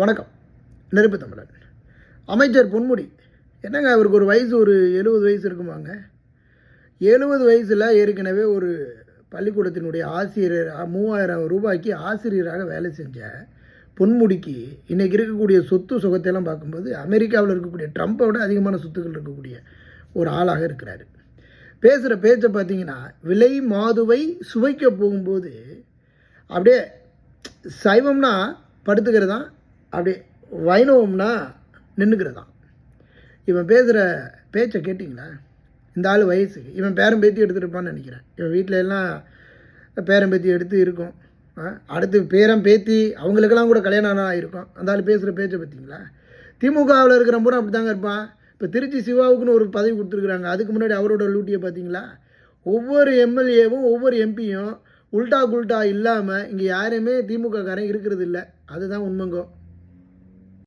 வணக்கம். நெருப்பு தமிழன். அமைச்சர் பொன்முடி என்னங்க, அவருக்கு ஒரு வயசு ஒரு 70 வயசு இருக்குமாங்க. 70 வயசில் ஏற்கனவே ஒரு பள்ளிக்கூடத்தினுடைய ஆசிரியர் 3000 ரூபாய்க்கு ஆசிரியராக வேலை செஞ்ச பொன்முடிக்கு இன்றைக்கி இருக்கக்கூடிய சொத்து சுகத்தையெல்லாம் பார்க்கும்போது அமெரிக்காவில் இருக்கக்கூடிய ட்ரம்ப்பை விட அதிகமான சொத்துக்கள் இருக்கக்கூடிய ஒரு ஆளாக இருக்கிறார். பேசுகிற பேச்சை பார்த்தீங்கன்னா, விலை மாதுவை சுவைக்க போகும்போது அப்படியே சைவம்னா படுத்துக்கிறதான், அப்படியே வைணவம்னா நின்றுக்கிறதான். இவன் பேசுகிற பேச்சை கேட்டிங்களா? இந்த ஆள் வயசுக்கு இவன் பேரன் பேத்தி எடுத்துருப்பான்னு நினைக்கிறேன். இவன் வீட்டில் எல்லாம் பேரன் பேத்தி எடுத்து இருக்கும். அடுத்து பேரன் பேத்தி அவங்களுக்கெல்லாம் கூட கல்யாணம் ஆகிருக்கும். அந்த ஆள் பேசுகிற பேச்சை பார்த்தீங்களா? திமுகவில் இருக்கிற பூரா அப்படி தாங்க இருப்பான். இப்போ திருச்சி சிவாவுக்குன்னு ஒரு பதவி கொடுத்துருக்குறாங்க. அதுக்கு முன்னாடி அவரோட லூட்டியை பார்த்தீங்களா? ஒவ்வொரு எம்எல்ஏவும் ஒவ்வொரு எம்பியும் உல்டா குல்டா இல்லாமல் இங்கே யாருமே திமுககாரன் இருக்கிறது இல்லை. அதுதான் உண்மைங்கோ.